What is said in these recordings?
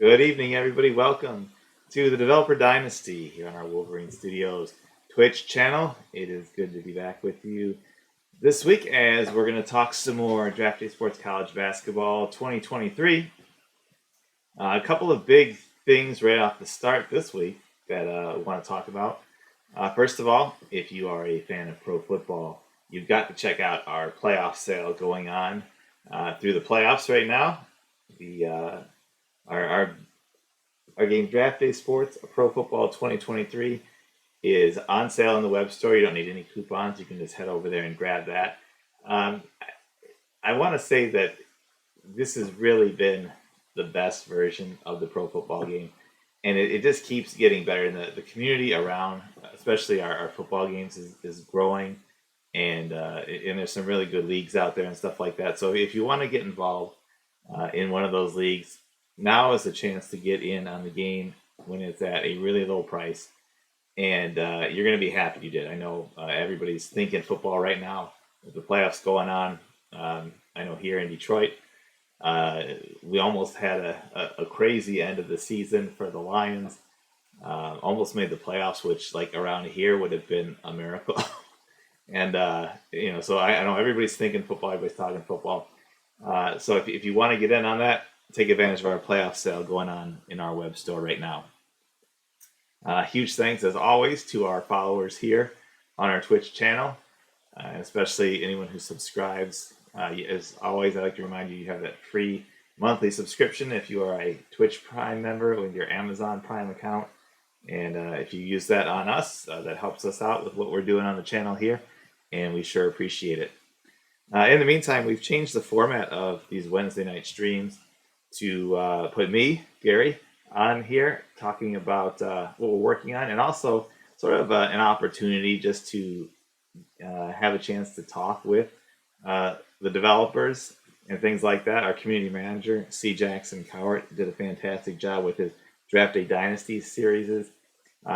Good evening, everybody. Welcome to the Developer Dynasty here on our Wolverine Studios Twitch channel. It is good to be back with you this week as we're going to talk some more Draft Day Sports College Basketball 2023. A couple of big things right off the start this week that we want to talk about. First of all, if you are a fan of pro football, you've got to check out our playoff sale going on through the playoffs right now. Our game Draft Day Sports Pro Football 2023 is on sale in the web store. You don't need any coupons. You can just head over there and grab that. I want to say that this has really been the best version of the pro football game, and it just keeps getting better. And the community around, especially our football games, is growing, and there's some really good leagues out there and stuff like that. So if you want to get involved in one of those leagues, now is the chance to get in on the game when it's at a really low price, and you're going to be happy you did. I know everybody's thinking football right now with the playoffs going on. I know here in Detroit, we almost had a crazy end of the season for the Lions. Almost made the playoffs, which like around here would have been a miracle. And so I know everybody's thinking football, everybody's talking football. So if you want to get in on that, take advantage of our playoff sale going on in our web store right now. Huge thanks, as always, to our followers here on our Twitch channel, and especially anyone who subscribes. As always, I'd like to remind you, you have that free monthly subscription if you are a Twitch Prime member with your Amazon Prime account. And if you use that on us, that helps us out with what we're doing on the channel here, and we sure appreciate it. In the meantime, we've changed the format of these Wednesday night streams to put me, Gary, on here talking about what we're working on, and also sort of an opportunity just to have a chance to talk with the developers and things like that. Our community manager, C. Jackson Cowart, did a fantastic job with his Draft Day Dynasty series.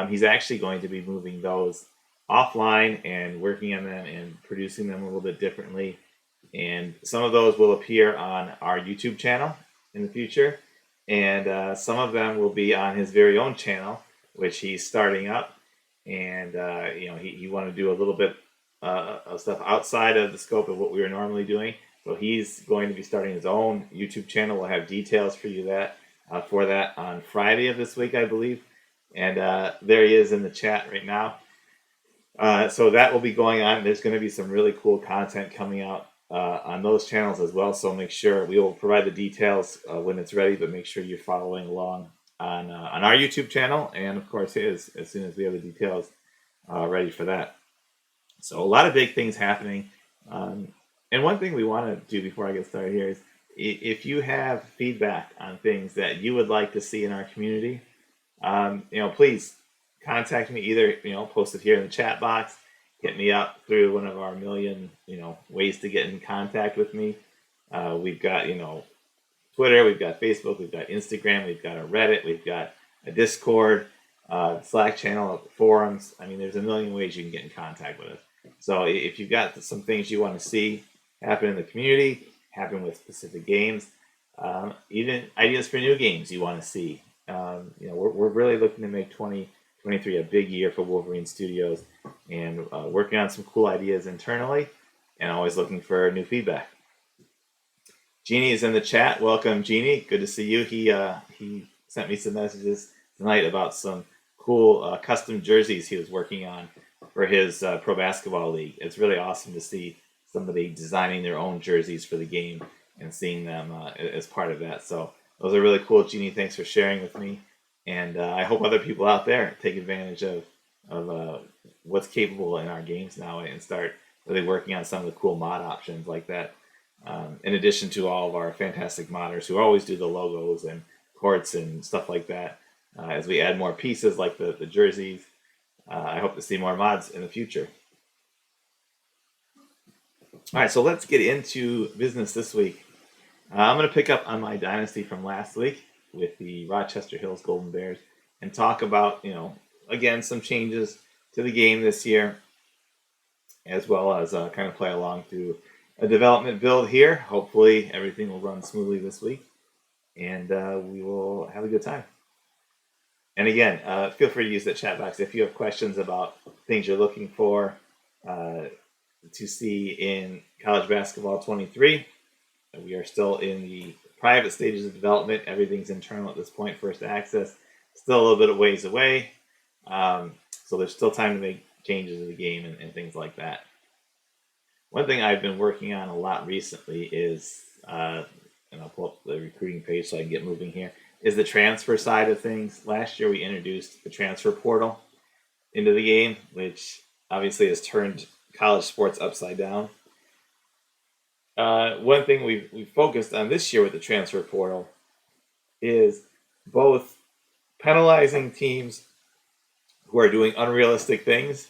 He's actually going to be moving those offline and working on them and producing them a little bit differently. And some of those will appear on our YouTube channel in the future, and some of them will be on his very own channel, which he's starting up. And he wanted to do a little bit of stuff outside of the scope of what we were normally doing. So he's going to be starting his own YouTube channel. We'll have details for you for that on Friday of this week, I believe. And there he is in the chat right now. So that will be going on. There's going to be some really cool content coming out on those channels as well. So make sure we will provide the details when it's ready, but make sure you're following along on our YouTube channel, and of course his, as soon as we have the details ready for that. So a lot of big things happening. And one thing we want to do before I get started here is, if you have feedback on things that you would like to see in our community, please contact me. Either post it here in the chat box, hit me up through one of our million ways to get in contact with me. We've got Twitter, we've got Facebook, we've got Instagram, we've got a Reddit, we've got a Discord, Slack channel, forums. I mean, there's a million ways you can get in contact with us. So if you've got some things you want to see happen in the community, happen with specific games, even ideas for new games you want to see, we're really looking to make 2023 a big year for Wolverine Studios, and working on some cool ideas internally, and always looking for new feedback. Jeannie is in the chat. Welcome, Jeannie. Good to see you. He sent me some messages tonight about some cool custom jerseys he was working on for his pro basketball league. It's really awesome to see somebody designing their own jerseys for the game and seeing them as part of that. So those are really cool. Jeannie, thanks for sharing with me. And I hope other people out there take advantage of what's capable in our games now and start really working on some of the cool mod options like that. In addition to all of our fantastic modders who always do the logos and courts and stuff like that. As we add more pieces like the jerseys, I hope to see more mods in the future. All right, so let's get into business this week. I'm going to pick up on my Dynasty from last week with the Rochester Hills Golden Bears and talk about, again, some changes to the game this year, as well as kind of play along through a development build here. Hopefully everything will run smoothly this week. and we will have a good time. And again, feel free to use that chat box if you have questions about things you're looking for uh, to see in college basketball 23. We are still in the private stages of development. Everything's internal at this point. First access, still a little bit of ways away. So there's still time to make changes to the game and things like that. One thing I've been working on a lot recently is, and I'll pull up the recruiting page so I can get moving here, is the transfer side of things. Last year we introduced the transfer portal into the game, which obviously has turned college sports upside down. One thing we've focused on this year with the transfer portal is both penalizing teams who are doing unrealistic things.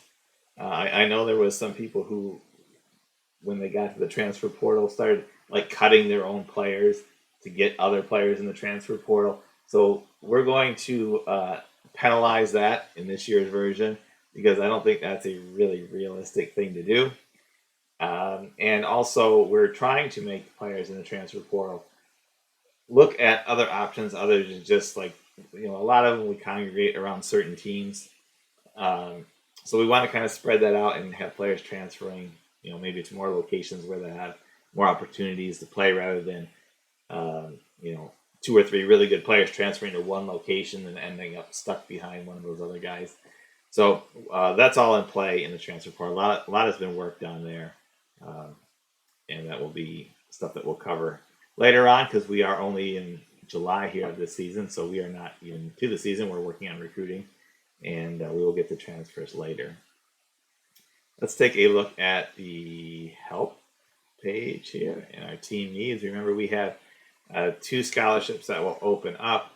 I know there was some people who, when they got to the transfer portal, started like cutting their own players to get other players in the transfer portal. So we're going to penalize that in this year's version because I don't think that's a really realistic thing to do. And also, we're trying to make players in the transfer portal look at other options other than just like, a lot of them we congregate around certain teams. So we want to kind of spread that out and have players transferring, maybe to more locations where they have more opportunities to play rather than, two or three really good players transferring to one location and ending up stuck behind one of those other guys. So that's all in play in the transfer portal. A lot has been worked on there, and that will be stuff that we'll cover later on because we are only in July here of this season, so we are not even to the season. We're working on recruiting, and we will get to transfers later. Let's take a look at the help page here and our team needs. Remember, we have 2 scholarships that will open up.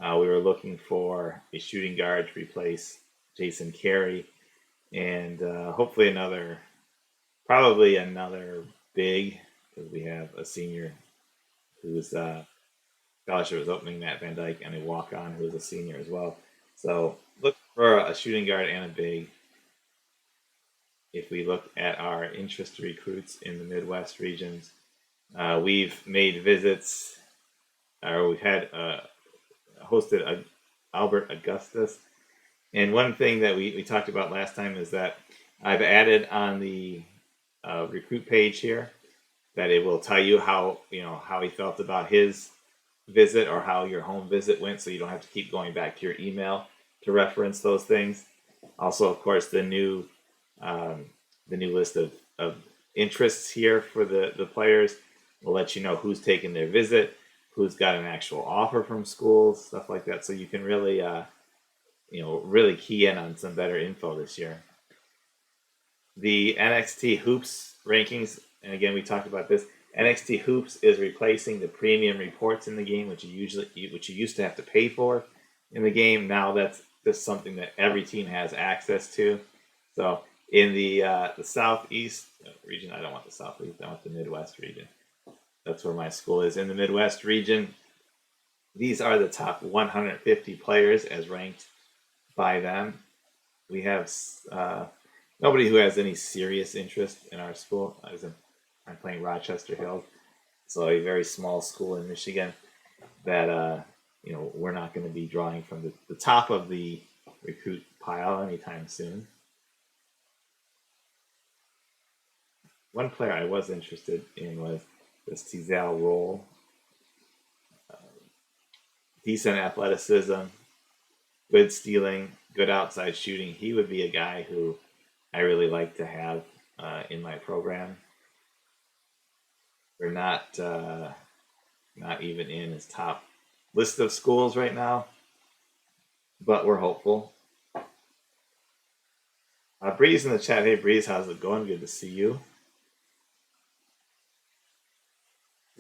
We were looking for a shooting guard to replace Jason Carey, and hopefully probably another big, because we have a senior whose scholarship is opening, Matt Van Dyke, and a walk-on who is a senior as well. So look for a shooting guard and a big. If we look at our interest recruits in the Midwest regions, we've made visits, or we've had hosted Albert Augustus. And one thing that we talked about last time is that I've added on the recruit page here that it will tell you how he felt about his visit or how your home visit went, so you don't have to keep going back to your email to reference those things. Also, of course, the new list of interests here for the players will let you know who's taken their visit, who's got an actual offer from schools, stuff like that. So you can really really key in on some better info this year. The NXT Hoops rankings, and again, we talked about this. NXT Hoops is replacing the premium reports in the game, which you used to have to pay for in the game. Now that's just something that every team has access to. So in the Southeast region, I don't want the Southeast, I want the Midwest region. That's where my school is. In the Midwest region, these are the top 150 players as ranked by them. We have nobody who has any serious interest in our school. I'm playing Rochester Hills, so a very small school in Michigan that we're not going to be drawing from the top of the recruit pile anytime soon. One player I was interested in was this Tizal Roll. Decent athleticism, good stealing, good outside shooting. He would be a guy who I really like to have in my program. We're not even in his top list of schools right now, but we're hopeful. Breeze in the chat. Hey, Breeze, how's it going? Good to see you.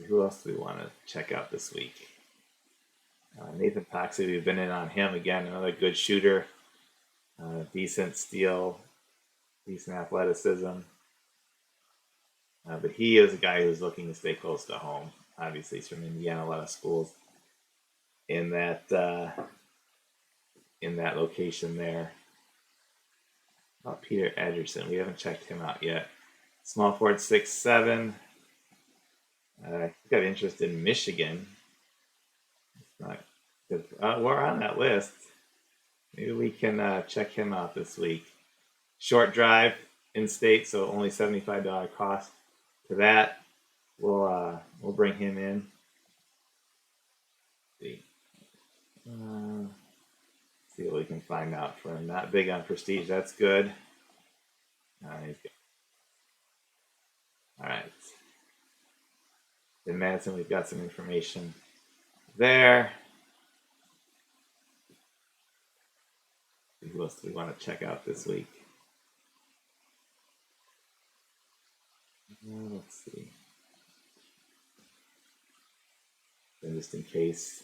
Who else do we want to check out this week? Nathan Toxey, we've been in on him again. Another good shooter, decent steal, decent athleticism. But he is a guy who's looking to stay close to home. Obviously, he's from Indiana. A lot of schools in that location there. Peter Edgerson, we haven't checked him out yet. Small forward, 6'7". Got interest in Michigan. We're on that list. Maybe we can check him out this week. Short drive in state, so only $75 cost for that. We'll bring him in. See. See what we can find out for him. Not big on prestige. That's good. He's good. All right. In Madison, we've got some information there. Who else do we want to check out this week? Let's see. And just in case,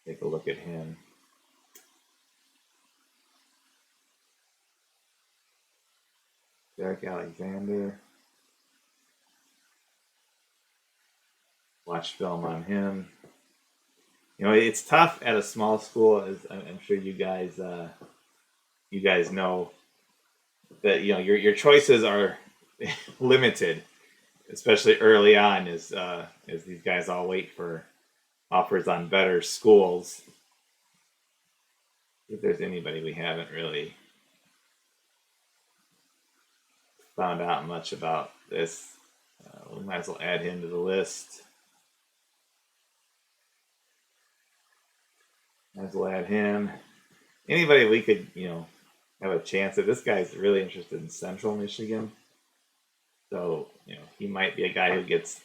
take a look at him. Derek Alexander. Watch film on him. You know, it's tough at a small school, as I'm sure you guys know that your choices are limited, especially early on, as these guys all wait for offers on better schools. If there's anybody we haven't really found out much about this, we might as well add him to the list. Might as well add him. Anybody we could, have a chance. If this guy's really interested in Central Michigan, so he might be a guy who gets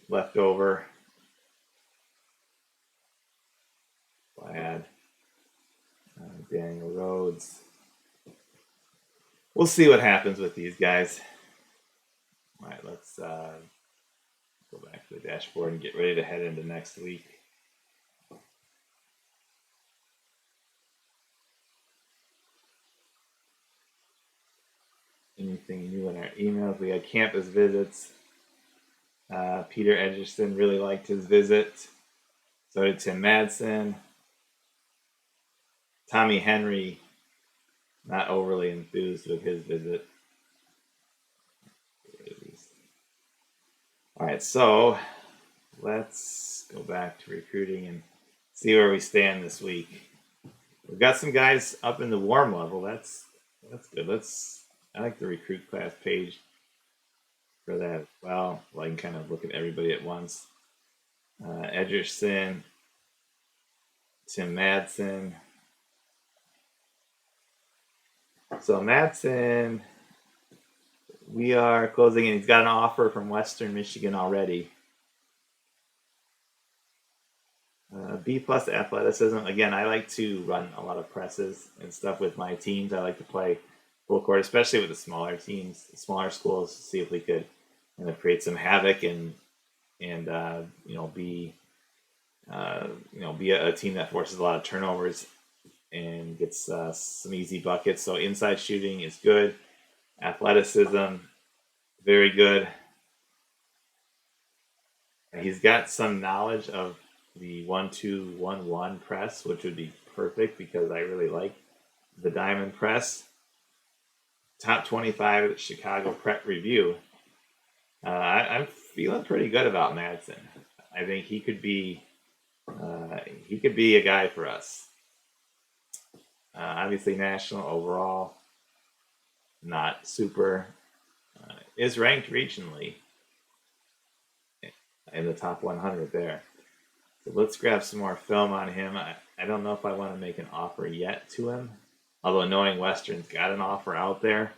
left over. I'll add Daniel Rhodes. We'll see what happens with these guys. All right, let's go back to the dashboard and get ready to head into next week. Anything new in our emails? We had campus visits. Peter Edgerson really liked his visit. So did Tim Madsen. Tommy Henry, not overly enthused with his visit. All right, so let's go back to recruiting and see where we stand this week. We've got some guys up in the warm level. That's good. I like the recruit class page for that as well. I can kind of look at everybody at once. Edgerson, Tim Madsen. So Madsen, we are closing in. He's got an offer from Western Michigan already. B+ athleticism. Again, I like to run a lot of presses and stuff with my teams. I like to play full court, especially with the smaller teams, smaller schools, to see if we could create some havoc and be a team that forces a lot of turnovers and gets some easy buckets. So inside shooting is good. Athleticism, very good. He's got some knowledge of the 1-2-1-1 press, which would be perfect because I really like the diamond press. Top 25 at the Chicago Prep Review. I'm feeling pretty good about Madsen. I think he could be a guy for us. Obviously, national overall, not super. Is ranked regionally in the top 100 there. So let's grab some more film on him. I don't know if I want to make an offer yet to him. Although knowing Western's got an offer out there,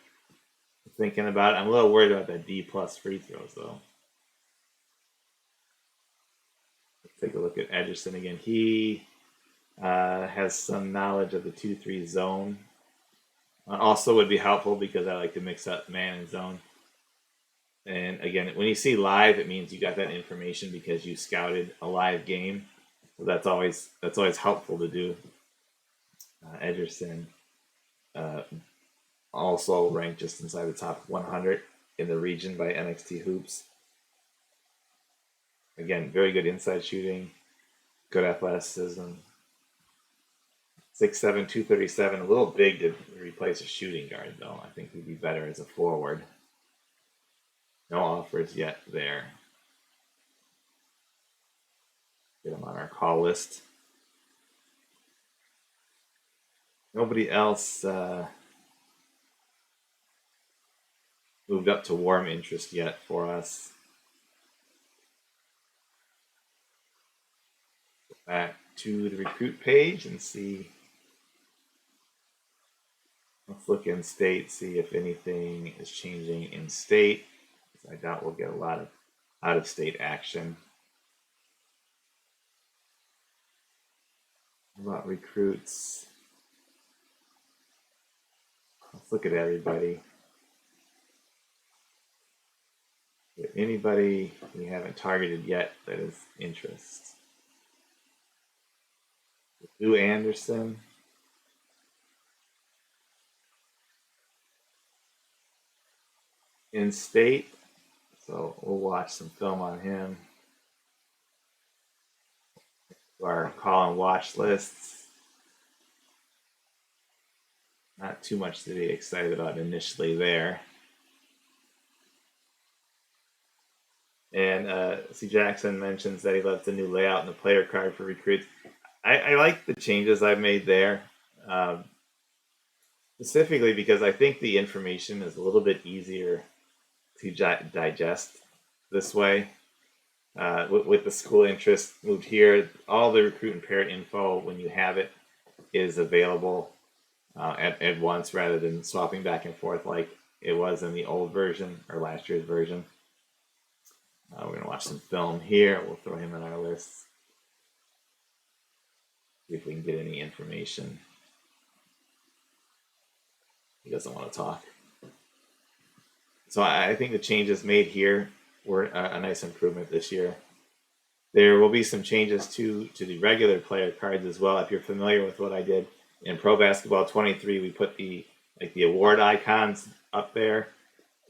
thinking about it, I'm a little worried about that D+ free throws though. Let's take a look at Edgerson again. He has some knowledge of the 2-3 zone. Also would be helpful because I like to mix up man and zone. And again, when you see live, it means you got that information because you scouted a live game. So that's always helpful to do. Edgerson also ranked just inside the top 100 in the region by NXT Hoops. Again, very good inside shooting, good athleticism. 6'7", 237, a little big to replace a shooting guard, though. I think he'd be better as a forward. No offers yet there. get him on our call list. Nobody else moved up to warm interest yet for us. Go back to the recruit page and see. Let's look in state, see if anything is changing in state. I doubt we'll get a lot of out-of-state action. How about recruits? Let's look at everybody. Is there anybody we haven't targeted yet that is interest? Lou Anderson. In state, so we'll watch some film on him. Our call and watch lists. Not too much to be excited about initially there. And C. Jackson mentions that he loves the new layout and the player card for recruits. I like the changes I've made there, specifically because I think the information is a little bit easier to digest this way. With the school interest moved here, all the recruit and parent info, when you have it, is available at once rather than swapping back and forth like it was in the old version or last year's version. We're going to watch some film here. We'll throw him in our list. See if we can get any information. He doesn't want to talk. So I think the changes made here were a nice improvement this year. There will be some changes to the regular player cards as well. If you're familiar with what I did in Pro Basketball 23, we put the award icons up there.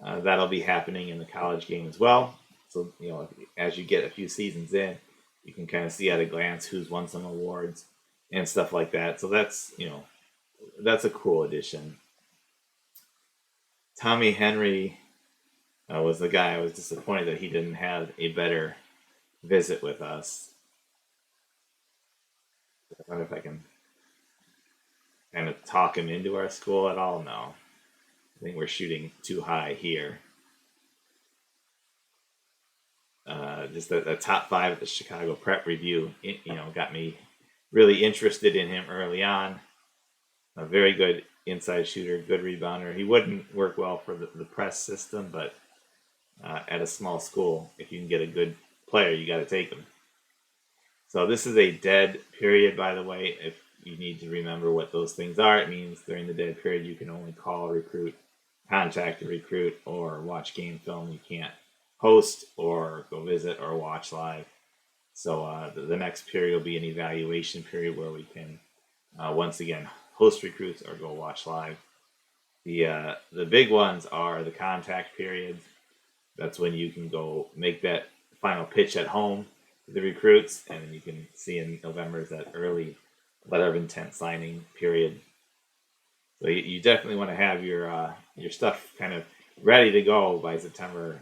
That'll be happening in the college game as well. So, as you get a few seasons in, you can kind of see at a glance who's won some awards and stuff like that. So that's a cool addition. Tommy Henry was the guy I was disappointed that he didn't have a better visit with us. I wonder if I can kind of talk him into our school at all. No, I think we're shooting too high here. Just the top 5 at the Chicago Prep Review, got me really interested in him early on. A very good inside shooter, good rebounder. He wouldn't work well for the press system, but at a small school, if you can get a good player, you got to take him. So this is a dead period, by the way. If you need to remember what those things are, it means during the dead period you can only call a recruit, contact a recruit, or watch game film. You can't host or go visit or watch live. So the next period will be an evaluation period where we can once again host recruits or go watch live. The big ones are the contact periods. That's when you can go make that final pitch at home to the recruits, and then you can see in November is that early letter of intent signing period. So you definitely want to have your stuff kind of ready to go by September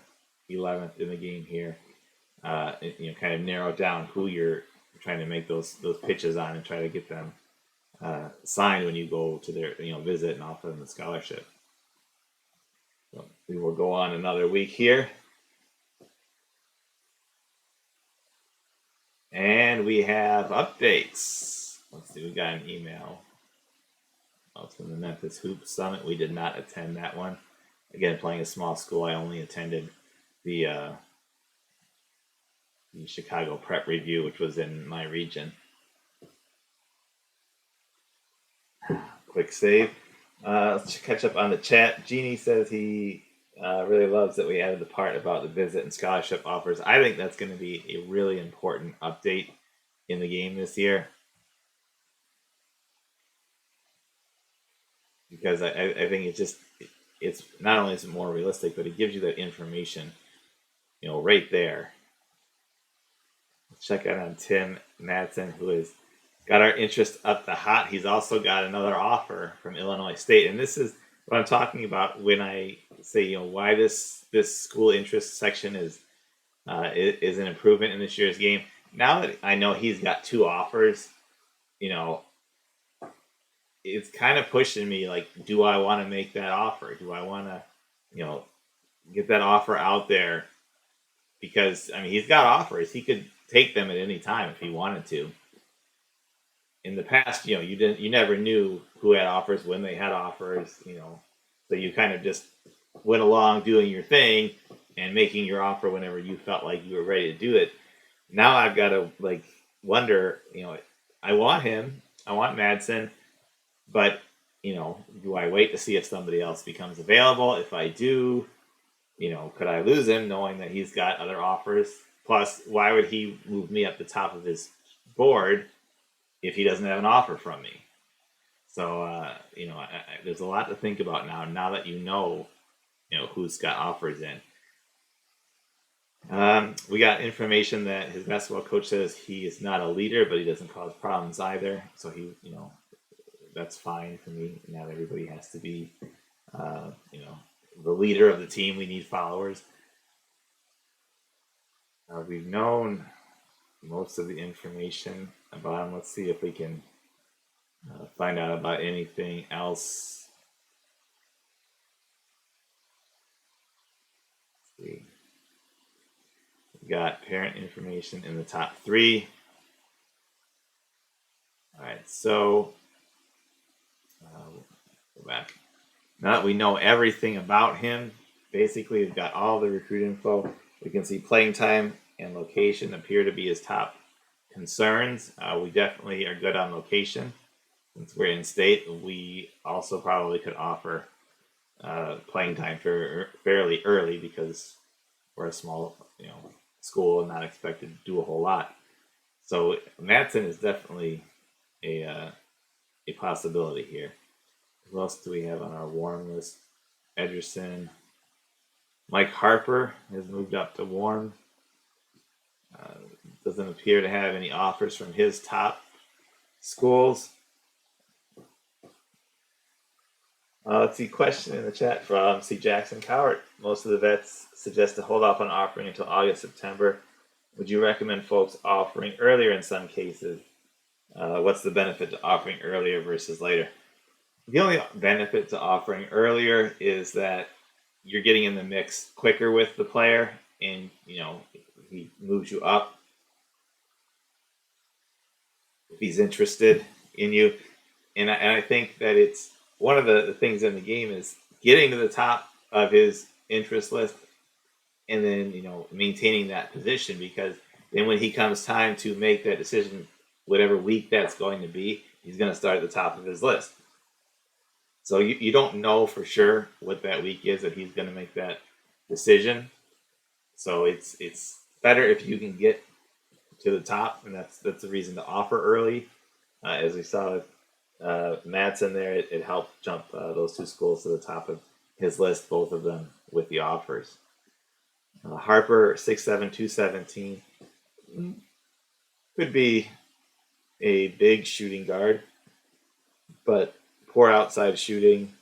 11th in the game here. Kind of narrow down who you're trying to make those pitches on and try to get them signed when you go to their visit and offer them the scholarship. So we will go on another week here. And we have updates. Let's see, we got an email. From the Memphis Hoop Summit. We did not attend that one. Again, playing a small school, I only attended the Chicago Prep Review, which was in my region. Quick save. Let's catch up on the chat. Jeannie says he really loves that we added the part about the visit and scholarship offers. I think that's going to be a really important update in the game this year. Because I think it's not only is it more realistic, but it gives you that information, right there. Let's check out on Tim Madsen, who has got our interest up the hot. He's also got another offer from Illinois State, and this is what I'm talking about when I say why this school interest section is an improvement in this year's game. now that I know he's got 2 offers, you know, it's kind of pushing me. Like, do I want to make that offer? Do I want to, you know, get that offer out there? Because I mean, he's got offers. He could take them at any time if he wanted to. In the past, you never knew who had offers, when they had offers, so you kind of just went along doing your thing and making your offer whenever you felt like you were ready to do it. Now I've got to like wonder, I want him, I want Madsen, but do I wait to see if somebody else becomes available? If I do, could I lose him knowing that he's got other offers? Plus, why would he move me up the top of his board if he doesn't have an offer from me? So, there's a lot to think about now. Now that who's got offers in. We got information that his basketball coach says he is not a leader, but he doesn't cause problems either. So that's fine for me. Not everybody has to be, the leader of the team. We need followers. We've known most of the information about him. Let's see if we can find out about anything else. Let's see. We got parent information in the top 3. All right, so go back. Now that we know everything about him, basically we've got all the recruit info. We can see playing time and location appear to be his top concerns. We definitely are good on location. Since we're in state, we also probably could offer playing time fairly early because we're a small, school and not expected to do a whole lot. So Madsen is definitely a possibility here. Who else do we have on our warm list? Ederson. Mike Harper has moved up to warm. Doesn't appear to have any offers from his top schools. Let's see, question in the chat from C. Jackson Cowart. Most of the vets suggest to hold off on offering until August, September. Would you recommend folks offering earlier in some cases? What's the benefit to offering earlier versus later? The only benefit to offering earlier is that you're getting in the mix quicker with the player, and he moves you up if he's interested in you. And I think that it's one of the things in the game is getting to the top of his interest list and then, maintaining that position, because then when he comes time to make that decision, whatever week that's going to be, he's going to start at the top of his list. So you don't know for sure what that week is that he's going to make that decision. So it's better if you can get to the top, and that's the reason to offer early. As we saw with Madsen there, it helped jump those 2 schools to the top of his list, both of them with the offers. Harper, 6'7", 217, could be a big shooting guard, but poor outside shooting.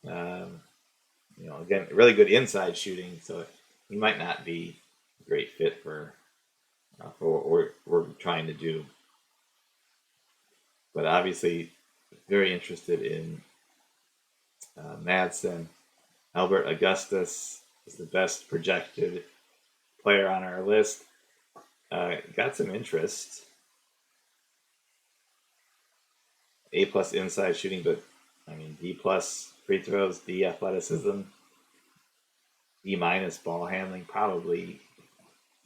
Again, really good inside shooting, so he might not be a great fit for what we're trying to do. But obviously, very interested in Madsen. Albert Augustus is the best projected player on our list. Got some interest. A+ inside shooting, but D+ free throws, D athleticism, D- ball handling. Probably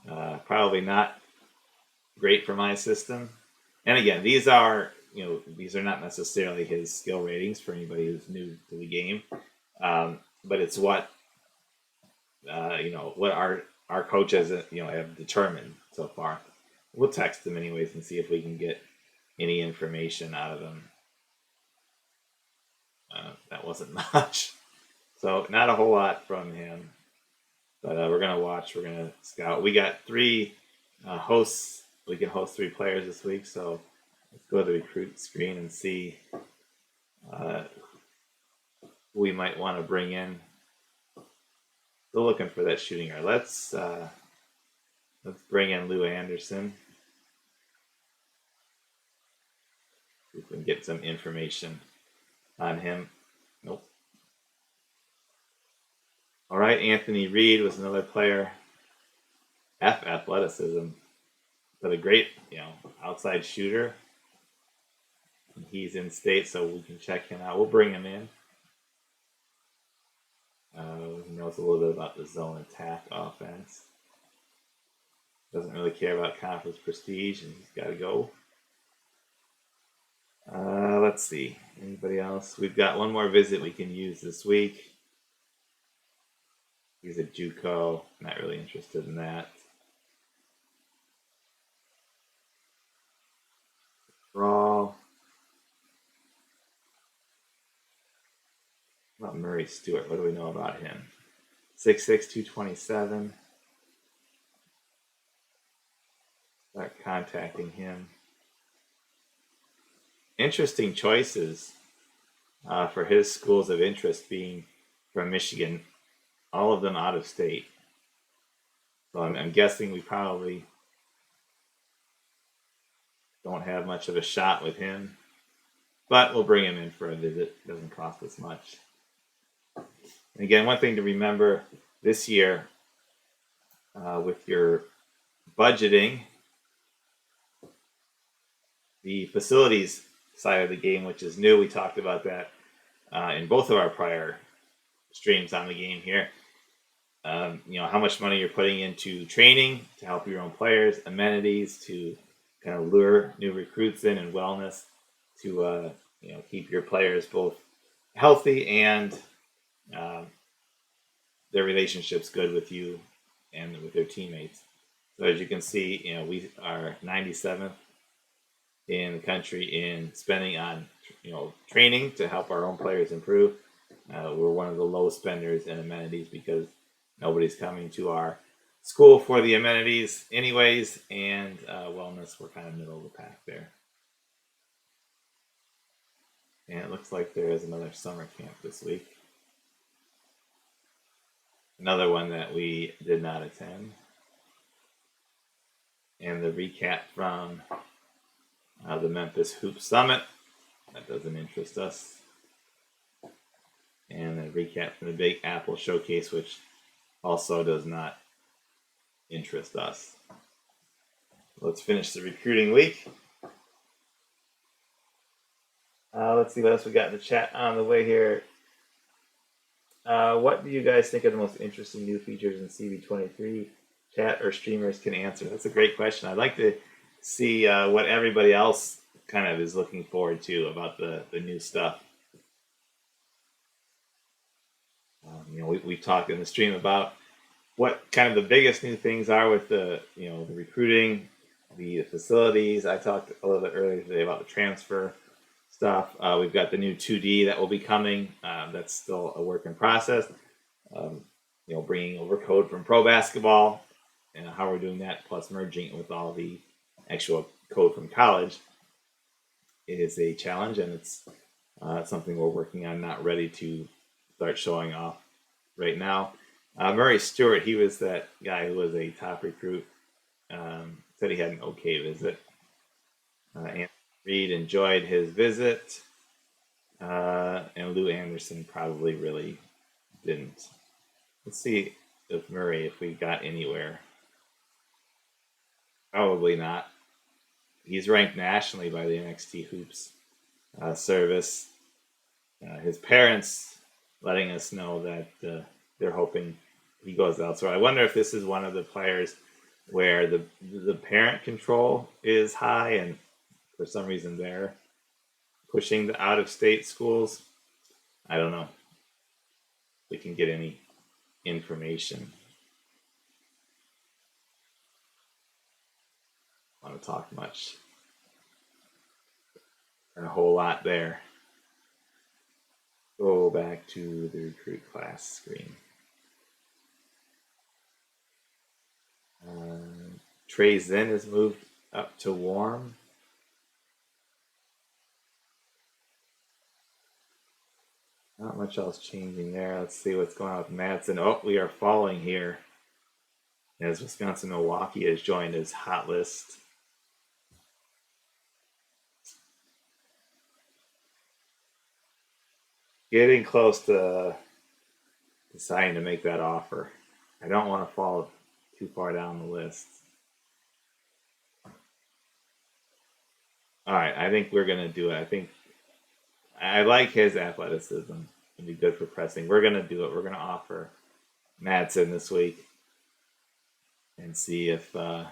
not great for my system. And again, these are not necessarily his skill ratings for anybody who's new to the game, but it's what what our coaches have determined so far. We'll text them anyways and see if we can get any information out of them. That wasn't much, so not a whole lot from him. But we're gonna watch. We're gonna scout. We got 3 hosts. We can host 3 players this week, so let's go to the recruit screen and see who we might want to bring in. Still looking for that shooting guard. Let's Let's bring in Lou Anderson. We can get some information on him. Nope. All right, Anthony Reed was another player. F athleticism, but a great, outside shooter. He's in state, so we can check him out. We'll bring him in. He knows a little bit about the zone attack offense. Doesn't really care about conference prestige, and he's got to go. Let's see. Anybody else? We've got one more visit we can use this week. He's a JUCO. Not really interested in that. Raw. About Murray Stewart. What do we know about him? 6'6", 227. Start contacting him. Interesting choices for his schools of interest being from Michigan, all of them out of state. So I'm guessing we probably don't have much of a shot with him, but we'll bring him in for a visit. It doesn't cost us much. And again, one thing to remember this year with your budgeting, the facilities side of the game, which is new, we talked about that in both of our prior streams on the game here. How much money you're putting into training to help your own players, amenities to kind of lure new recruits in, and wellness to keep your players both healthy and their relationships good with you and with their teammates. So as you can see, we are 97th in the country in spending on training to help our own players improve. We're one of the low spenders in amenities because nobody's coming to our school for the amenities anyways, and wellness, we're kind of middle of the pack there. And it looks like there is another summer camp this week. Another one that we did not attend. And the recap from the Memphis Hoop Summit. That doesn't interest us. And the recap from the Big Apple Showcase, which also does not interest us. Let's finish the recruiting week. Let's see what else we got in the chat on the way here. What do you guys think are the most interesting new features in CB23? Chat or streamers can answer. That's a great question. I'd like to see what everybody else kind of is looking forward to about the new stuff. We've talked in the stream about what kind of the biggest new things are with the the recruiting, the facilities. I talked a little bit earlier today about the transfer stuff. We've got the new 2D that will be coming. That's still a work in process. Bringing over code from pro basketball and how we're doing that, plus merging it with all the actual code from college, is a challenge, and it's something we're working on. Not ready to start showing off right now. Murray Stewart, he was that guy who was a top recruit. Said he had an okay visit. Anthony Reed enjoyed his visit. And Lou Anderson probably really didn't. Let's see if we got anywhere. Probably not. He's ranked nationally by the NXT Hoops service. His parents letting us know that they're hoping he goes elsewhere. I wonder if this is one of the players where the parent control is high, and for some reason they're pushing the out-of-state schools. I don't know. We can get any information. I want to talk much. And a whole lot there. Go back to the recruit class screen. Trey Zen is moved up to warm. Not much else changing there. Let's see what's going on with Madsen. Oh, we are falling here. as Wisconsin Milwaukee has joined his hot list. Getting close to deciding to make that offer. I don't want to fall too far down the list. All right, I think we're gonna do it. I think I like his athleticism. It'd be good for pressing. We're gonna do it. We're gonna offer Madsen this week and see if that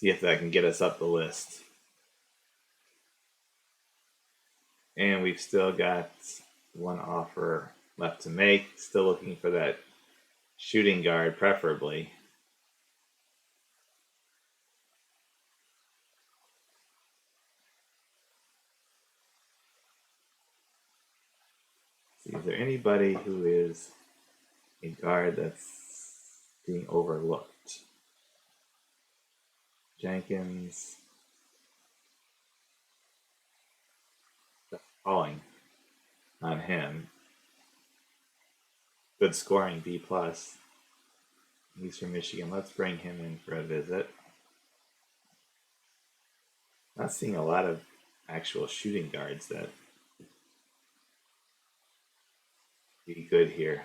can get us up the list. And we've still got one offer left to make. Still looking for that shooting guard, preferably. See, is there anybody who is a guard that's being overlooked? Jenkins, falling on him. Good scoring, B plus. He's from Michigan. Let's bring him in for a visit. Not seeing a lot of actual shooting guards that be good here.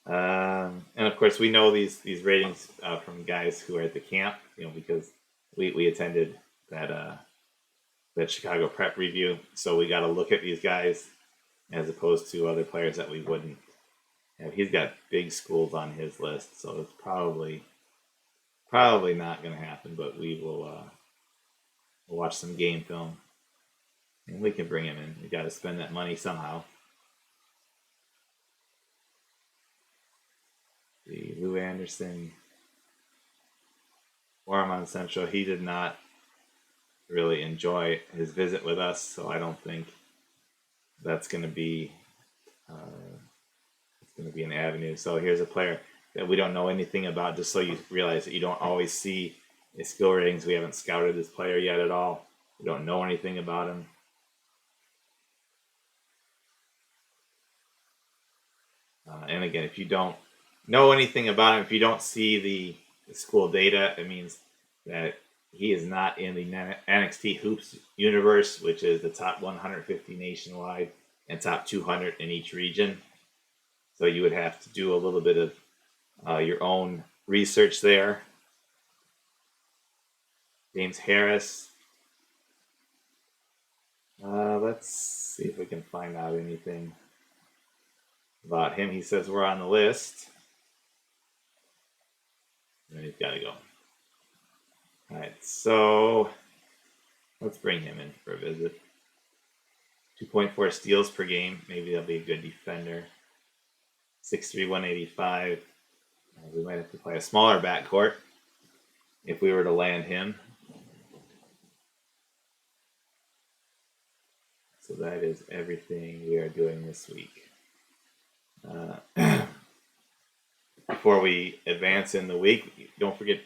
And of course, we know these ratings from guys who are at the camp, because we attended that Chicago prep review. So we got to look at these guys as opposed to other players that we wouldn't. He's got big schools on his list, so it's probably not going to happen. But we will we'll watch some game film, and we can bring him in. We got to spend that money somehow. The Lou Anderson, Warman Central, he did not really enjoy his visit with us, so I don't think that's going to be an avenue. So here's a player that we don't know anything about, just so you realize that you don't always see his skill ratings. We haven't scouted this player yet at all. We don't know anything about him. And again, if you don't know anything about him, if you don't see the school data, it means that he is not in the NXT Hoops universe, which is the top 150 nationwide and top 200 in each region. So you would have to do a little bit of your own research there. James Harris. Let's see if we can find out anything about him. He says we're on the list. And he's got to go. All right, so let's bring him in for a visit. 2.4 steals per game. Maybe that'll be a good defender. 6'3", 185. We might have to play a smaller backcourt if we were to land him. So that is everything we are doing this week. Before we advance in the week, don't forget,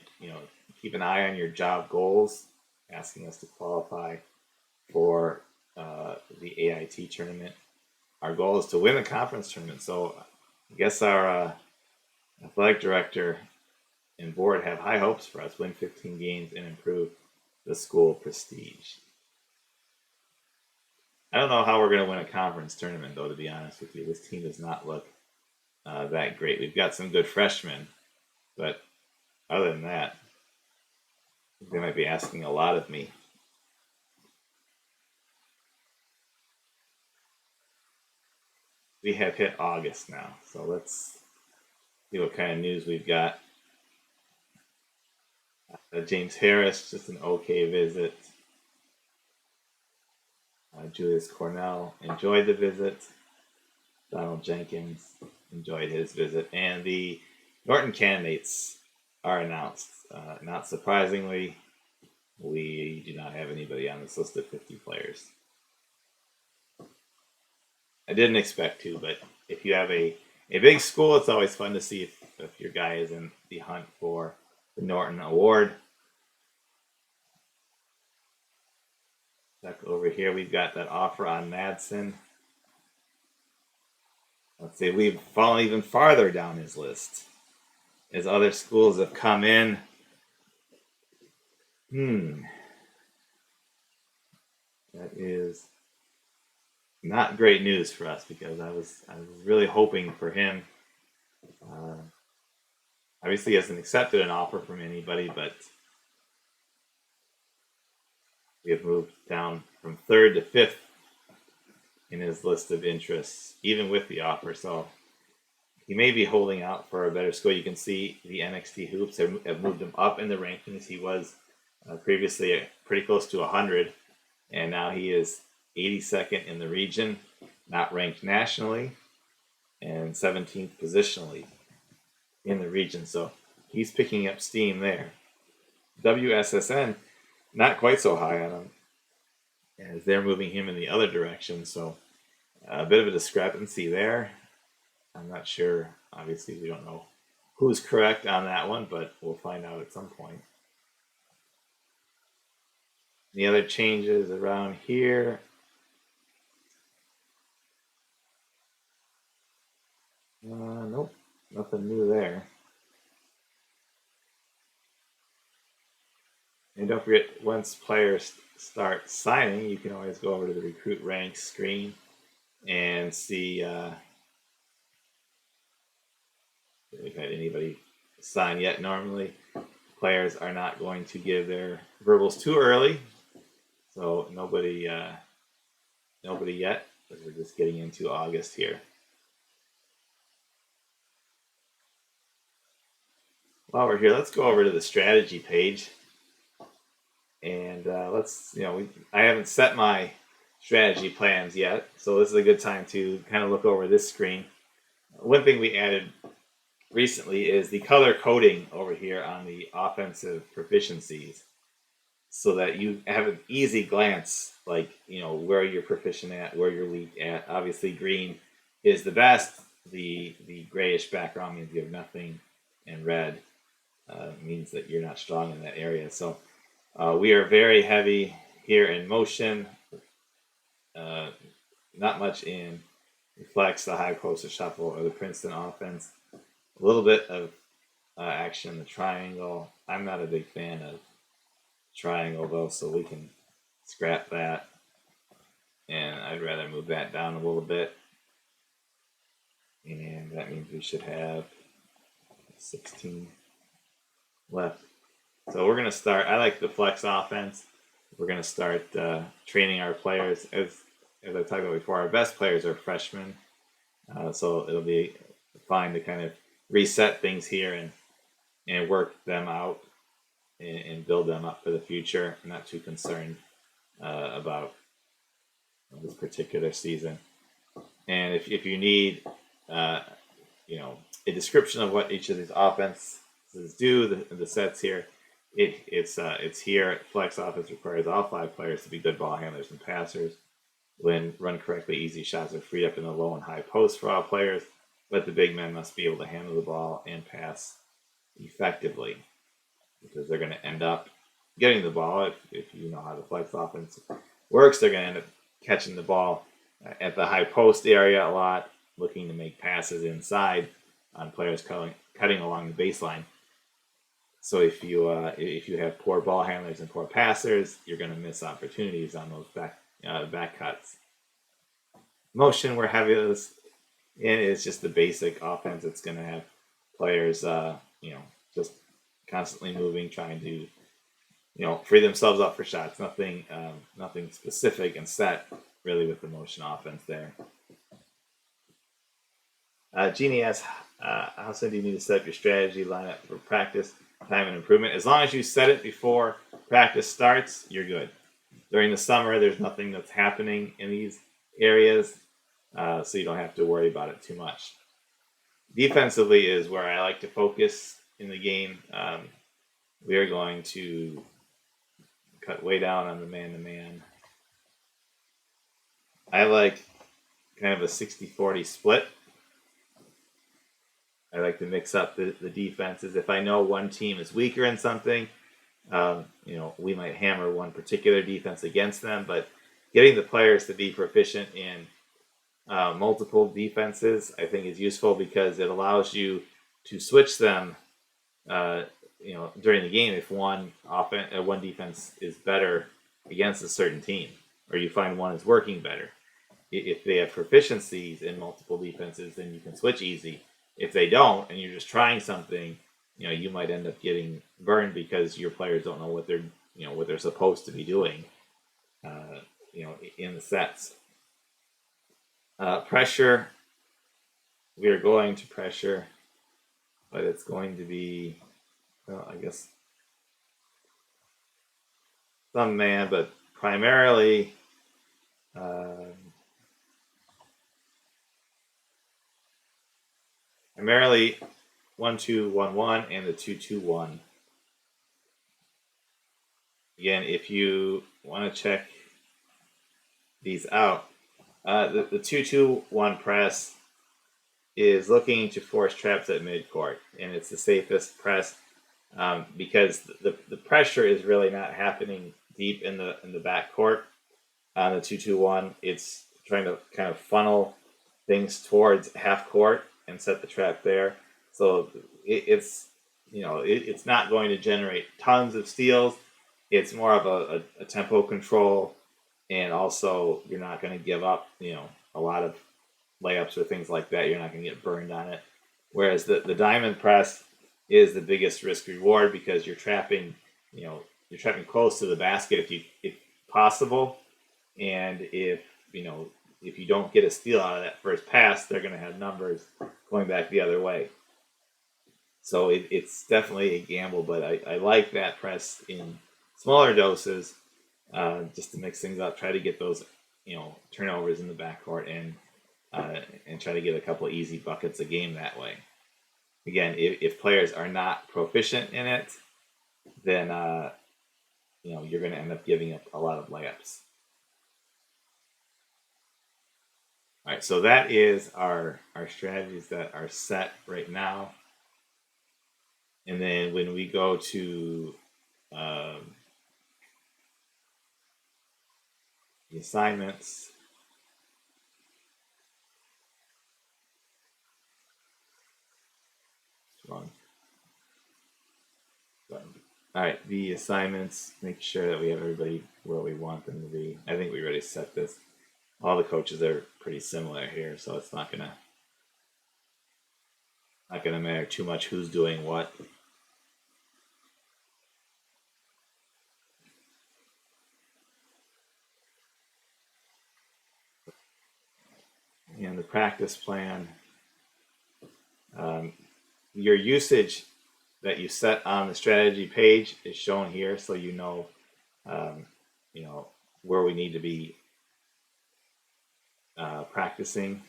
keep an eye on your job goals, asking us to qualify for the AIT tournament. Our goal is to win the conference tournament. So I guess our athletic director and board have high hopes for us, win 15 games and improve the school prestige. I don't know how we're going to win a conference tournament, though, to be honest with you. This team does not look that great. We've got some good freshmen, but other than that, they might be asking a lot of me. We have hit August now, so let's see what kind of news we've got. James Harris, just an okay visit. Julius Cornell enjoyed the visit. Donald Jenkins enjoyed his visit. And the Norton candidates are announced. Not surprisingly, we do not have anybody on this list of 50 players. I didn't expect to, but if you have a big school, it's always fun to see if your guy is in the hunt for the Norton Award. Back over here, we've got that offer on Madsen. Let's see, we've fallen even farther down his list. as other schools have come in. That is not great news for us because I was really hoping for him. Uh, Obviously, he hasn't accepted an offer from anybody, but we have moved down from third to fifth in his list of interests, even with the offer. So he may be holding out for a better score. You can see the NXT hoops have moved him up in the rankings. He was previously pretty close to 100, and now he is 82nd in the region, not ranked nationally, and 17th positionally in the region. So he's picking up steam there. WSSN, not quite so high on him, as they're moving him in the other direction. So a bit of a discrepancy there. I'm not sure. Obviously, we don't know who's correct on that one, but we'll find out at some point. The other changes around here. Nope, nothing new there. And don't forget, once players start signing, you can always go over to the recruit ranks screen and see if we've had anybody sign yet. Normally, players are not going to give their verbals too early, so nobody yet, because we're just getting into August here. While we're here, let's go over to the strategy page, and I haven't set my strategy plans yet, so this is a good time to kind of look over this screen. One thing we added recently is the color coding over here on the offensive proficiencies, so that you have an easy glance, like where you're proficient at, where you're weak at. Obviously, green is the best. The grayish background means you have nothing, and red means that you're not strong in that area. So we are very heavy here in motion, not much in reflex, the high post, the shuffle, or the Princeton offense. A little bit of action in the triangle. I'm not a big fan of triangle though, so we can scrap that, and I'd rather move that down a little bit, and that means we should have 16 left. So we're going to start. I like the flex offense. We're going to start training our players. As I talked about before, our best players are freshmen, so it'll be fine to kind of reset things here and work them out and build them up for the future. I'm not too concerned about this particular season. And if you need a description of what each of these offenses do, the sets here, it's here. Flex offense requires all 5 players to be good ball handlers and passers. When run correctly, easy shots are freed up in the low and high post for all players, but the big men must be able to handle the ball and pass effectively, because they're going to end up getting the ball. If you know how the flex offense works, they're going to end up catching the ball at the high post area a lot, looking to make passes inside on players cutting along the baseline. So if you have poor ball handlers and poor passers, you're going to miss opportunities on those back cuts. Motion, we're heavy with this, and it's just the basic offense. It's going to have players, just constantly moving, trying to, free themselves up for shots. Nothing specific and set really with the motion offense there. Jeannie asks, how soon do you need to set up your strategy lineup for practice, time, and improvement? As long as you set it before practice starts, you're good. During the summer, there's nothing that's happening in these areas, so you don't have to worry about it too much. Defensively is where I like to focus in the game. We are going to cut way down on the man-to-man. I like kind of a 60-40 split. I like to mix up the defenses. If I know one team is weaker in something, we might hammer one particular defense against them, but getting the players to be proficient in multiple defenses, I think, is useful, because it allows you to switch them during the game if one defense is better against a certain team, or you find one is working better. If they have proficiencies in multiple defenses, then you can switch easy. If they don't, and you're just trying something, you might end up getting burned because your players don't know what they're supposed to be doing, in the sets. Pressure. We are going to pressure, but it's going to be, well, I guess some man, but primarily uh, primarily 1-2-1-1 and the 2-2-1. Again, if you want to check these out, the 2-2-1 press is looking to force traps at midcourt, and it's the safest press because the pressure is really not happening deep in the backcourt. On the 2-2-1, it's trying to kind of funnel things towards half court and set the trap there. So it's not going to generate tons of steals. It's more of a tempo control, and also you're not going to give up a lot of layups or things like that. You're not going to get burned on it. Whereas the diamond press is the biggest risk reward because you're trapping close to the basket if possible, and if you don't get a steal out of that first pass, they're going to have numbers going back the other way. So it's definitely a gamble, but I like that press in smaller doses, just to mix things up. Try to get those turnovers in the backcourt and try to get a couple of easy buckets a game that way. Again, if players are not proficient in it, then you're going to end up giving up a lot of layups. All right, so that is our strategies that are set right now. And then when we go to the assignments, wrong. All right, the assignments, make sure that we have everybody where we want them to be. I think we already set this. All the coaches are pretty similar here, so it's not gonna matter too much who's doing what. And the practice plan, your usage that you set on the strategy page is shown here, so where we need to be practicing.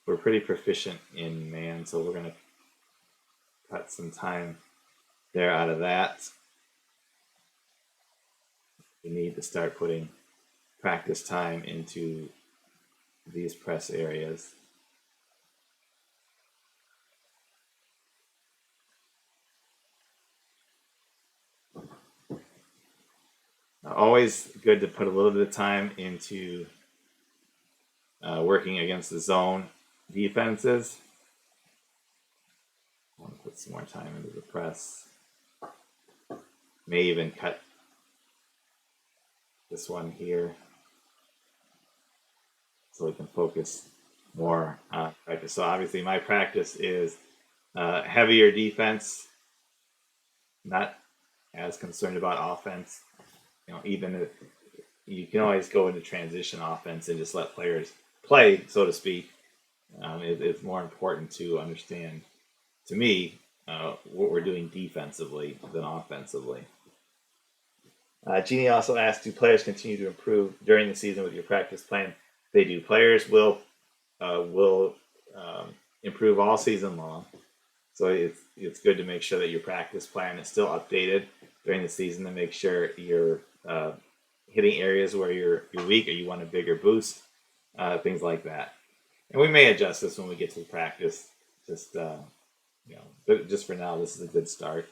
We're pretty proficient in man, so we're going to cut some time there out of that. We need to start putting practice time into these press areas. Always good to put a little bit of time into working against the zone defenses. I want to put some more time into the press. May even cut this one here so we can focus more on practice. So obviously my practice is heavier defense, not as concerned about offense. Even if you can always go into transition offense and just let players play, so to speak. It's more important to understand, to me, what we're doing defensively than offensively. Jeannie also asked, do players continue to improve during the season with your practice plan? They do. Players will improve all season long. So it's good to make sure that your practice plan is still updated during the season to make sure you're hitting areas where you're weak or you want a bigger boost, things like that. And we may adjust this when we get to the practice. Just just for now, this is a good start.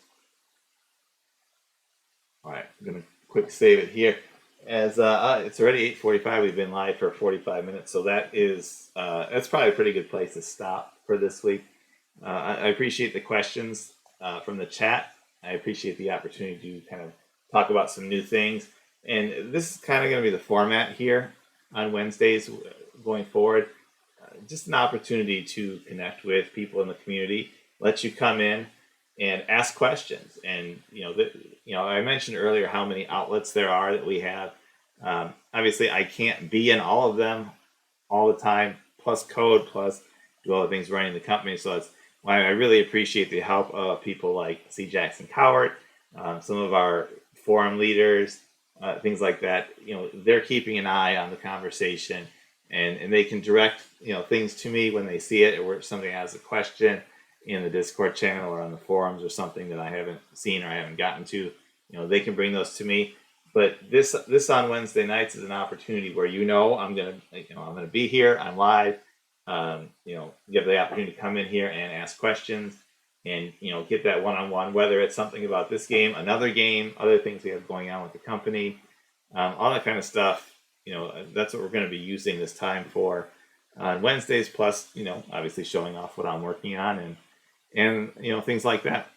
All right, I'm gonna quick save it here. As it's already 8:45, we've been live for 45 minutes, so that's probably a pretty good place to stop for this week. I appreciate the questions. from the chat. I appreciate the opportunity to kind of talk about some new things. And this is kind of going to be the format here on Wednesdays going forward. Just an opportunity to connect with people in the community, let you come in and ask questions. And I mentioned earlier how many outlets there are that we have. Obviously, I can't be in all of them all the time, plus code, plus do all the things running the company. So that's why I really appreciate the help of people like C. Jackson Cowart, some of our forum leaders, things like that. They're keeping an eye on the conversation, and they can direct things to me when they see it, or if somebody has a question in the Discord channel or on the forums or something that I haven't seen or I haven't gotten to. They can bring those to me. But this on Wednesday nights is an opportunity where I'm gonna be here. I'm live. You have the opportunity to come in here and ask questions, and get that one-on-one. Whether it's something about this game, another game, other things we have going on with the company, all that kind of stuff. That's what we're going to be using this time for on Wednesdays. Plus, obviously showing off what I'm working on and things like that.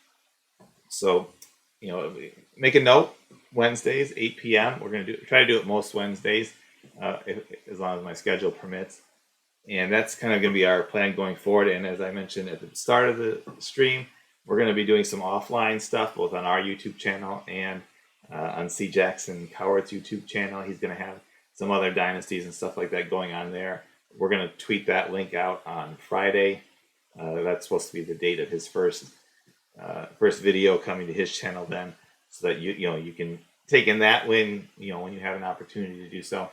So, make a note. Wednesdays, 8 p.m. We're going to try to do it most Wednesdays, as long as my schedule permits. And that's kind of going to be our plan going forward. And as I mentioned at the start of the stream, we're going to be doing some offline stuff, both on our YouTube channel and on C. Jackson Cowart's YouTube channel. He's going to have some other dynasties and stuff like that going on there. We're going to tweet that link out on Friday. That's supposed to be the date of his first video coming to his channel then, so that you can take in that when you have an opportunity to do so,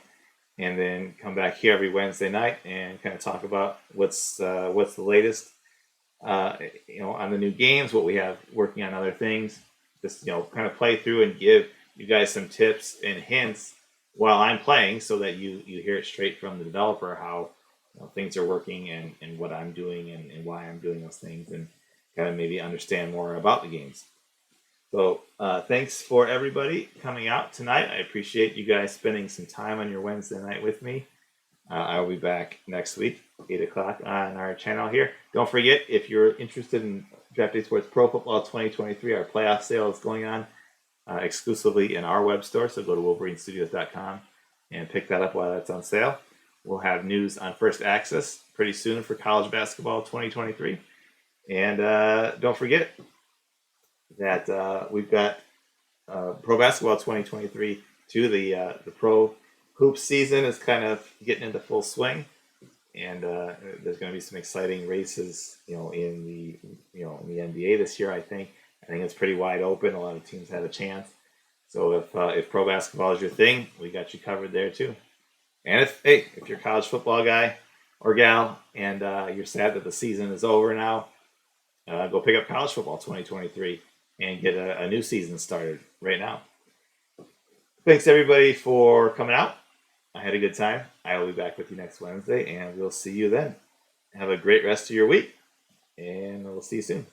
and then come back here every Wednesday night and kind of talk about what's the latest on the new games, what we have working on other things. Just kind of play through and give you guys some tips and hints while I'm playing, so that you hear it straight from the developer how things are working and what I'm doing and why I'm doing those things, and kind of maybe understand more about the games. So thanks for everybody coming out tonight. I appreciate you guys spending some time on your Wednesday night with me. I will be back next week, 8 o'clock on our channel here. Don't forget, if you're interested in Draft Day Sports Pro Football 2023, our playoff sale is going on exclusively in our web store. So go to WolverineStudios.com and pick that up while that's on sale. We'll have news on First Access pretty soon for college basketball 2023. And don't forget that we've got Pro Basketball 2023 too. The Pro Hoops season is kind of getting into full swing, and there's going to be some exciting races, in the NBA this year. I think it's pretty wide open. A lot of teams have a chance. So if pro basketball is your thing, we got you covered there too. And if you're a college football guy or gal and you're sad that the season is over now, go pick up College Football 2023 and get a new season started right now. Thanks everybody for coming out. I had a good time. I will be back with you next Wednesday, and we'll see you then. Have a great rest of your week, and we'll see you soon.